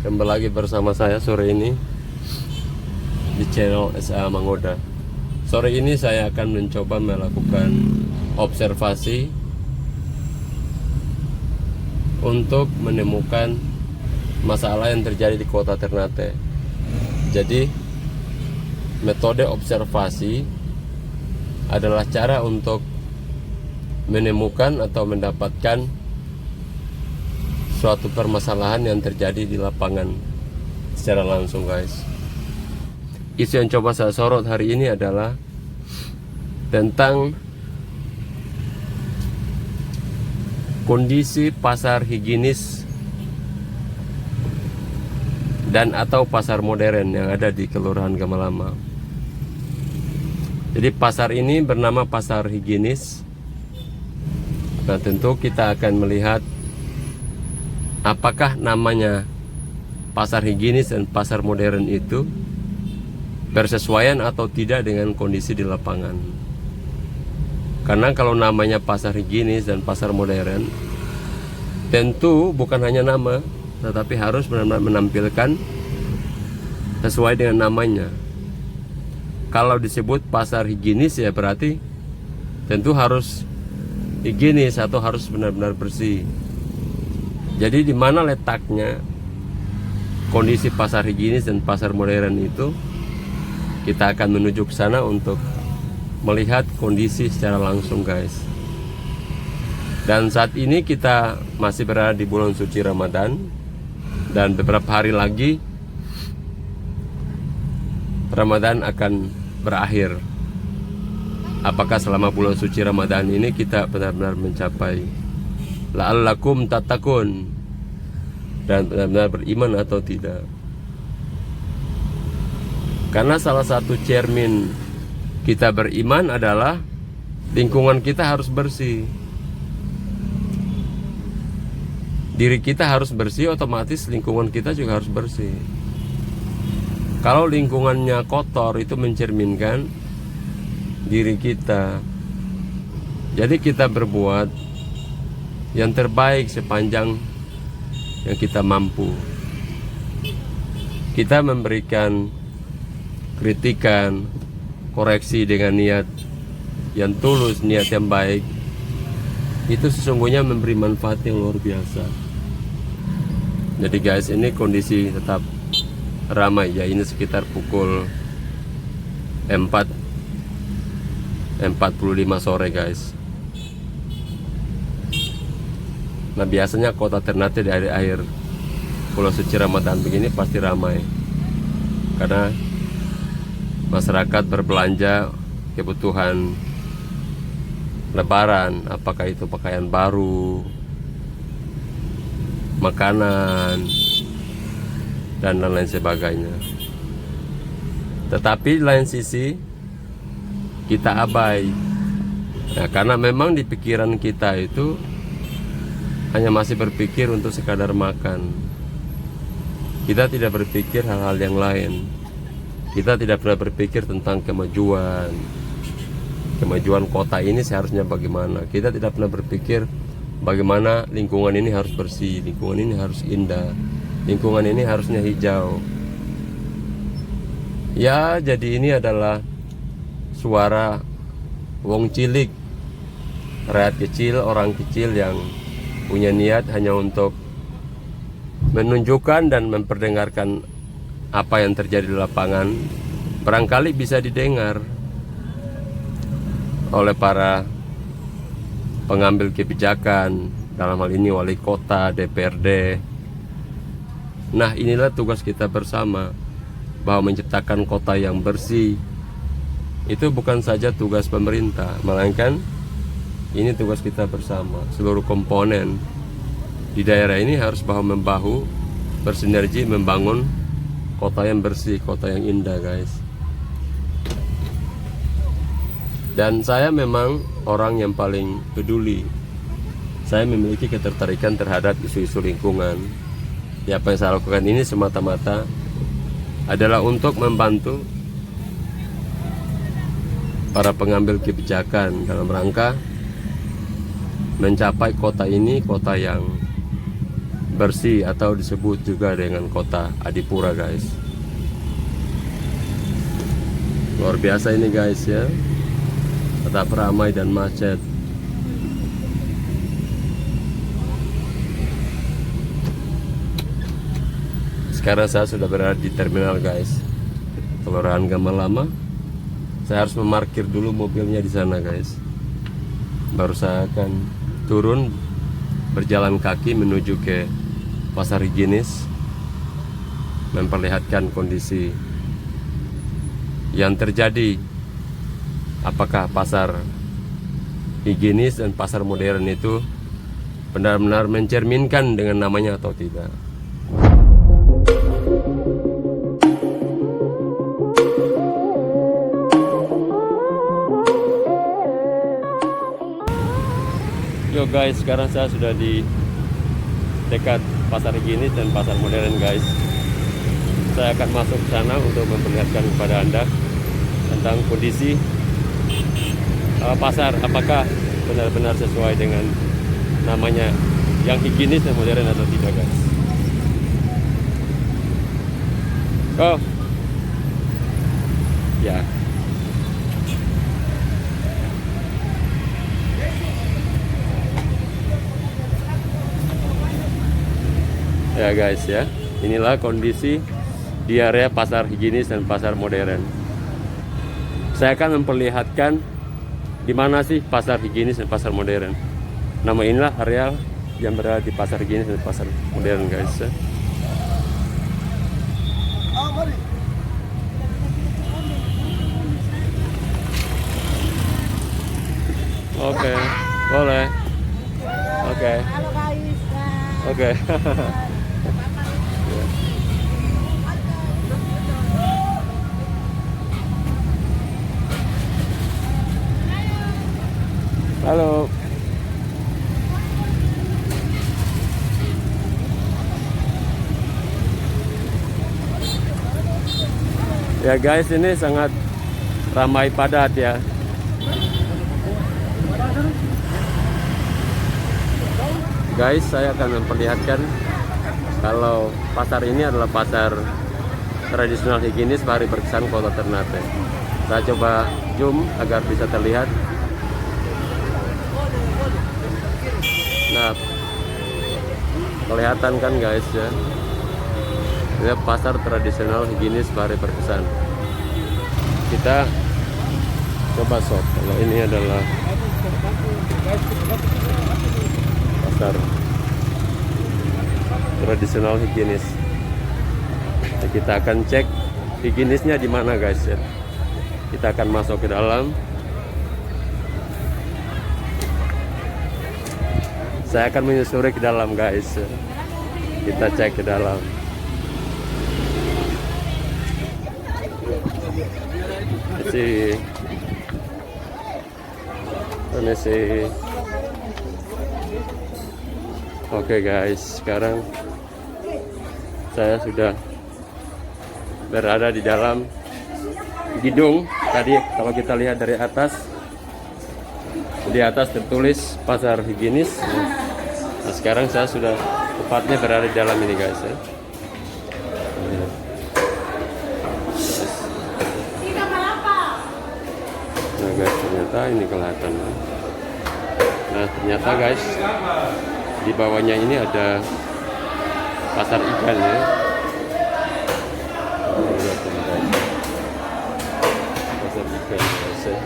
Kembali lagi bersama saya sore ini di channel SA Mangoda. Sore ini saya akan mencoba melakukan observasi untuk menemukan masalah yang terjadi di kota Ternate. Jadi metode observasi adalah cara untuk menemukan atau mendapatkan suatu permasalahan yang terjadi di lapangan secara langsung, guys. Isu yang coba saya sorot hari ini adalah tentang kondisi pasar higienis dan atau pasar modern yang ada di Kelurahan Gamalama. Jadi pasar ini bernama pasar higienis. Nah, tentu kita akan melihat apakah namanya pasar higienis dan pasar modern itu bersesuaian atau tidak dengan kondisi di lapangan. Karena kalau namanya pasar higienis dan pasar modern, tentu bukan hanya nama, tetapi harus benar-benar menampilkan sesuai dengan namanya. Kalau disebut pasar higienis, ya berarti tentu harus higienis atau harus benar-benar bersih. Jadi di mana letaknya kondisi pasar higienis dan pasar modern itu, kita akan menuju ke sana untuk melihat kondisi secara langsung, guys. Dan saat ini kita masih berada di bulan suci Ramadan, dan beberapa hari lagi Ramadan akan berakhir. Apakah selama bulan suci Ramadan ini kita benar-benar mencapai la'allakum tattaqun dan benar-benar beriman atau tidak? Karena salah satu cermin kita beriman adalah lingkungan kita harus bersih. Diri kita harus bersih, otomatis lingkungan kita juga harus bersih. Kalau lingkungannya kotor, itu mencerminkan diri kita. Jadi kita berbuat yang terbaik sepanjang yang kita mampu. Kita memberikan kritikan, koreksi dengan niat yang tulus, niat yang baik, itu sesungguhnya memberi manfaat yang luar biasa. Jadi guys, ini kondisi tetap ramai ya. Ini sekitar pukul 4:45 sore, guys. Nah, biasanya kota Ternate di akhir bulan suci Ramadan begini pasti ramai, karena masyarakat berbelanja kebutuhan lebaran, apakah itu pakaian baru, makanan, dan lain-lain sebagainya. Tetapi di lain sisi kita abai, nah, karena memang di pikiran kita itu hanya masih berpikir untuk sekadar makan. Kita tidak berpikir hal-hal yang lain. Kita tidak pernah berpikir tentang kemajuan kota ini seharusnya bagaimana. Kita tidak pernah berpikir bagaimana lingkungan ini harus bersih, lingkungan ini harus indah, lingkungan ini harusnya hijau. Ya, jadi ini adalah suara wong cilik, rakyat kecil, orang kecil yang punya niat hanya untuk menunjukkan dan memperdengarkan apa yang terjadi di lapangan. Barangkali bisa didengar oleh para pengambil kebijakan, dalam hal ini wali kota, DPRD. Nah, inilah tugas kita bersama, bahwa menciptakan kota yang bersih itu bukan saja tugas pemerintah, melainkan ini tugas kita bersama. Seluruh komponen di daerah ini harus bahu-membahu bersinergi membangun kota yang bersih, kota yang indah, guys. Dan saya memang orang yang paling peduli. Saya memiliki ketertarikan terhadap isu-isu lingkungan. Ya, apa yang saya lakukan ini semata-mata adalah untuk membantu para pengambil kebijakan dalam rangka mencapai kota ini, kota yang bersih atau disebut juga dengan kota Adipura guys. Luar biasa ini guys ya, tetap ramai dan macet. Sekarang saya sudah berada di terminal guys, Kelurahan Gamalama. Saya harus memarkir dulu mobilnya di sana guys, baru saya akan turun berjalan kaki menuju ke Pasar Higienis, memperlihatkan kondisi yang terjadi. Apakah pasar higienis dan pasar modern itu benar-benar mencerminkan dengan namanya atau tidak. Yo guys, sekarang saya sudah di dekat pasar higienis dan pasar modern guys. Saya akan masuk ke sana untuk memperlihatkan kepada Anda tentang kondisi pasar, apakah benar-benar sesuai dengan namanya yang higienis dan modern atau tidak guys. Oh ya, ya guys ya, inilah kondisi di area pasar higienis dan pasar modern. Saya akan memperlihatkan di mana sih pasar higienis dan pasar modern. Nama inilah area yang berada di pasar higienis dan pasar modern guys ya. Oke, boleh. Oke. Halo guys. Oke. Halo. Ya guys, ini sangat ramai padat ya. Guys, saya akan memperlihatkan kalau pasar ini adalah pasar tradisional higienis Pari Berkesan Kota Ternate. Saya coba zoom agar bisa terlihat. Nah, kelihatan kan guys ya, ini pasar tradisional higienis Pari Berkesan. Kita coba shop. Kalau ini adalah pasar tradisional higienis. Nah, kita akan cek higienisnya di mana guys ya. Kita akan masuk ke dalam. Saya akan menyusuri ke dalam guys. Kita cek ke dalam. Ini sih. Oke guys, sekarang saya sudah berada di dalam gedung. Tadi kalau kita lihat dari atas, di atas tertulis pasar higienis. Nah, sekarang saya sudah tepatnya berada di dalam ini guys ya. Nah guys, ternyata ini kelihatan. Nah ternyata guys, di bawahnya ini ada pasar ikan ya. Pasar ikan guys ya.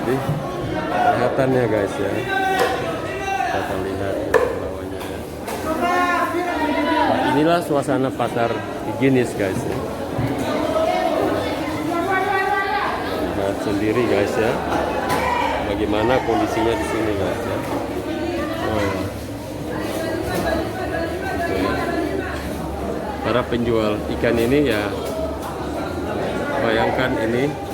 Jadi kelihatannya guys ya, kita akan lihat bawahnya. Nah, inilah suasana pasar higienis guys ya. Lihat sendiri guys ya, bagaimana kondisinya di sini guys ya. Oh. Para penjual ikan ini ya, bayangkan ini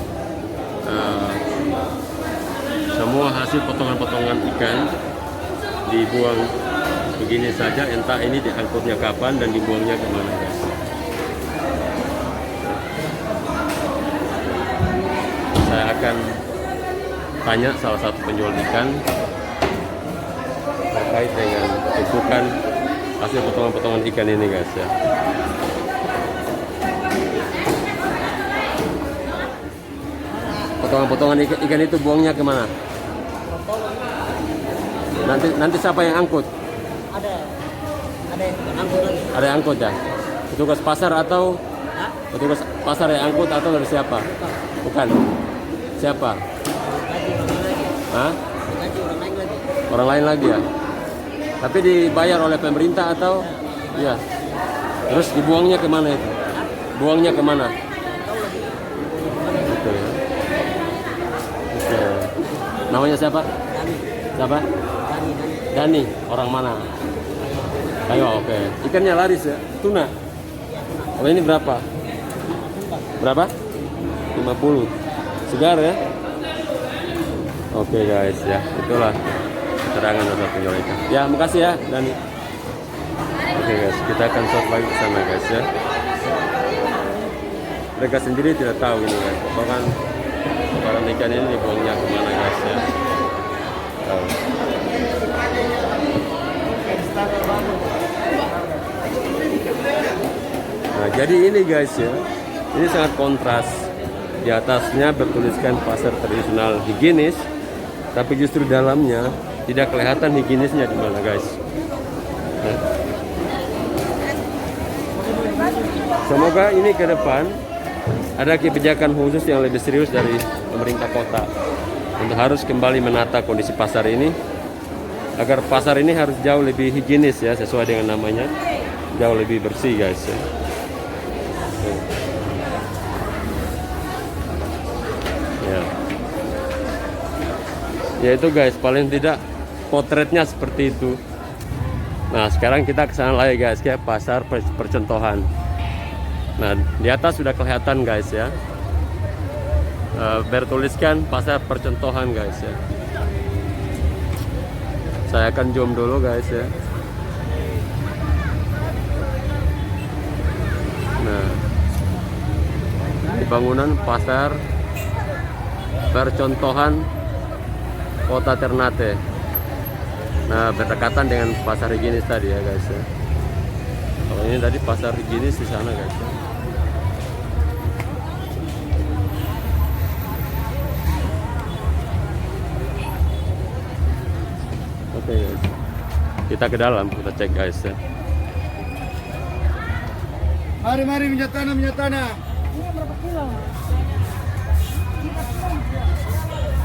semua hasil potongan-potongan ikan dibuang begini saja, entah ini diangkutnya kapan dan dibuangnya kemana guys. Saya akan tanya salah satu penjual ikan terkait dengan tumpukan hasil potongan-potongan ikan ini guys ya. Potongan-potongan ikan itu buangnya kemana? Nanti siapa yang angkut? Ada yang angkut lagi. Ada yang angkut ya? Petugas pasar atau Hah? petugas pasar yang angkut atau dari siapa? Bukan. Siapa? Gaji orang lain lagi. Hah? Gaji orang lain lagi. Orang lain lagi ya? Tapi dibayar oleh pemerintah atau? Iya. Terus dibuangnya kemana itu? Buangnya kemana? Tahu lagi. Gitu ya. Oke. Namanya siapa? Dani. Siapa? Dani. Dani. Orang mana? Ayo, oke. Ikannya laris ya? Tuna? Oh ini berapa? Berapa? 50. Segar ya? Oke guys ya, itulah keterangan dari penjual ikan. Ya, makasih ya Dani. Oke guys, kita akan shot lagi ke sana guys ya. Mereka sendiri tidak tahu ini guys, potongan ikan ini dibuangnya kemana guys ya. Tahu. Nah, jadi ini guys ya, ini sangat kontras. Di atasnya bertuliskan pasar tradisional higienis, tapi justru dalamnya tidak kelihatan higienisnya di mana guys. Nah. Semoga ini ke depan ada kebijakan khusus yang lebih serius dari pemerintah kota untuk harus kembali menata kondisi pasar ini, agar pasar ini harus jauh lebih higienis ya, sesuai dengan namanya, jauh lebih bersih guys ya. Ya itu guys, paling tidak potretnya seperti itu. Nah sekarang kita ke sana lagi guys, kayak pasar percontohan. Nah di atas sudah kelihatan guys ya, bertuliskan pasar percontohan guys ya. Saya akan zoom dulu guys ya. Nah di bangunan pasar percontohan Kota Ternate. Nah, berdekatan dengan pasar higienis tadi ya guys ya. Kalau ini tadi pasar higienis di sana guys ya. Oke guys. Kita ke dalam, kita cek guys ya. Mari minyak tanah. Ini berapa kilo?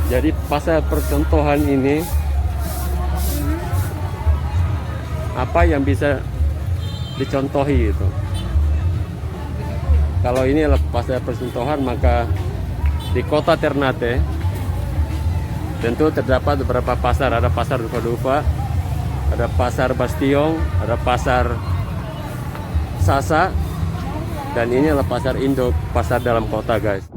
Jadi pasar percontohan ini apa yang bisa dicontohi itu? Kalau ini adalah pasar percontohan, maka di kota Ternate tentu terdapat beberapa pasar. Ada pasar Dufa-Dufa, ada pasar Bastiong, ada pasar Sasa, dan ini adalah pasar induk, pasar dalam kota guys.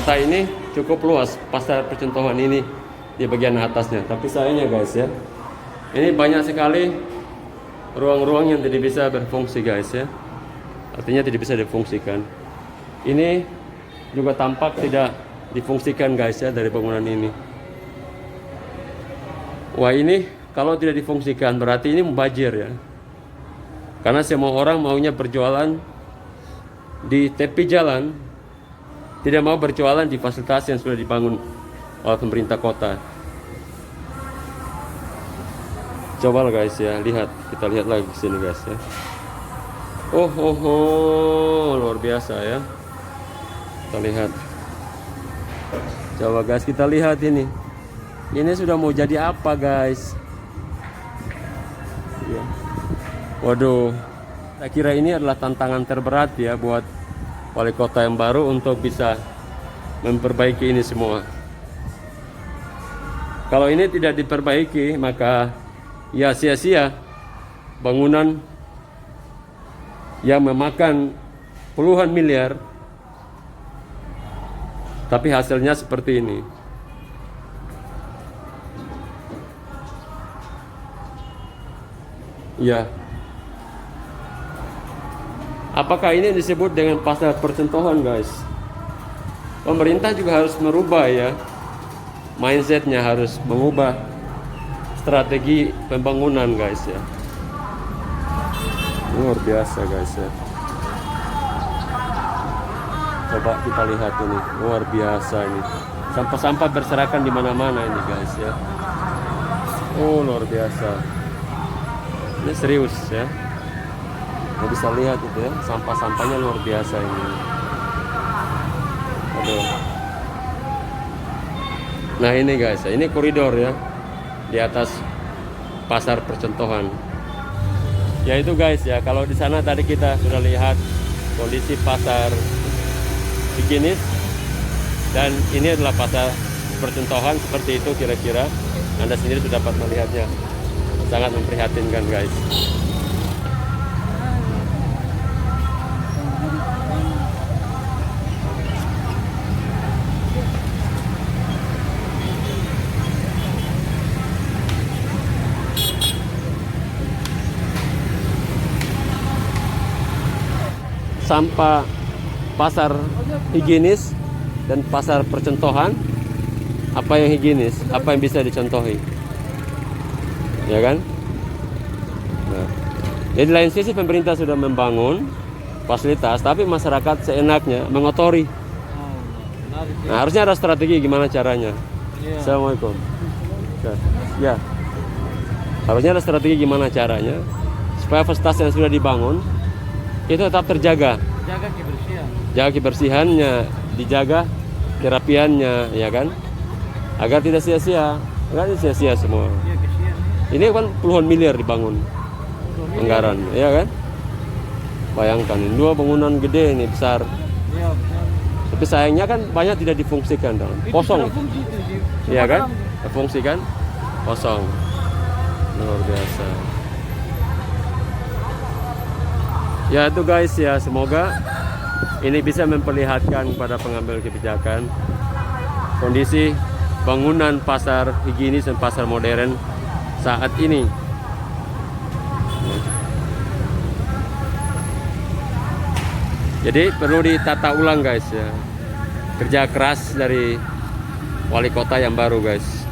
kota ini cukup luas, pasar percontohan ini di bagian atasnya. Tapi sayangnya guys ya, ini banyak sekali ruang-ruang yang tidak bisa berfungsi guys ya. Artinya tidak bisa difungsikan. Ini juga tampak tidak difungsikan guys ya dari bangunan ini. Wah, ini kalau tidak difungsikan berarti ini mubazir ya. Karena semua orang maunya berjualan di tepi jalan, tidak mau berjualan di fasilitas yang sudah dibangun oleh pemerintah kota. Coba guys ya, lihat, kita lihat lagi ke sini guys ya. Oh, luar biasa ya. Kita lihat. Coba guys, kita lihat ini. Ini sudah mau jadi apa guys? Ya. Waduh, saya kira ini adalah tantangan terberat ya buat wali kota yang baru untuk bisa memperbaiki ini semua. Kalau ini tidak diperbaiki, maka ya sia-sia bangunan yang memakan puluhan miliar, tapi hasilnya seperti ini. Ya. Apakah ini disebut dengan pasar percontohan guys? Pemerintah juga harus merubah ya, mindsetnya harus mengubah strategi pembangunan guys ya. Luar biasa guys ya. Coba kita lihat ini, luar biasa ini. Sampah-sampah berserakan di mana-mana ini guys ya. Oh, luar biasa. Ini serius ya. Nggak bisa lihat itu ya, sampah-sampahnya luar biasa ini. Aduh. Nah ini guys, ini koridor ya di atas pasar percontohan. Ya itu guys ya, kalau di sana tadi kita sudah lihat kondisi pasar higienis, dan ini adalah pasar percontohan seperti itu kira-kira. Anda sendiri sudah dapat melihatnya, sangat memprihatinkan guys. Sampah pasar higienis dan pasar percontohan, apa yang higienis, apa yang bisa dicontohi, ya kan? Nah, jadi lain sisi pemerintah sudah membangun fasilitas, tapi masyarakat seenaknya mengotori. Nah, harusnya ada strategi gimana caranya. Assalamualaikum. Ya, harusnya ada strategi gimana caranya supaya fasilitas yang sudah dibangun itu tetap terjaga. Jaga kebersihan. Jaga kebersihannya, dijaga kerapiannya, ya kan? Agar tidak sia-sia, enggak sia-sia semua. Iya, kesian. Ini kan puluhan miliar dibangun anggaran, ya kan? Bayangkan, ini dua bangunan gede ini besar. Iya, benar. Tapi sayangnya kan banyak tidak difungsikan, kosong, Fungsi itu sih. ya kan? Fungsikan kosong, luar biasa. Ya itu guys ya, semoga ini bisa memperlihatkan kepada pengambil kebijakan kondisi bangunan pasar higienis dan pasar modern saat ini. Jadi perlu ditata ulang guys ya, kerja keras dari wali kota yang baru guys.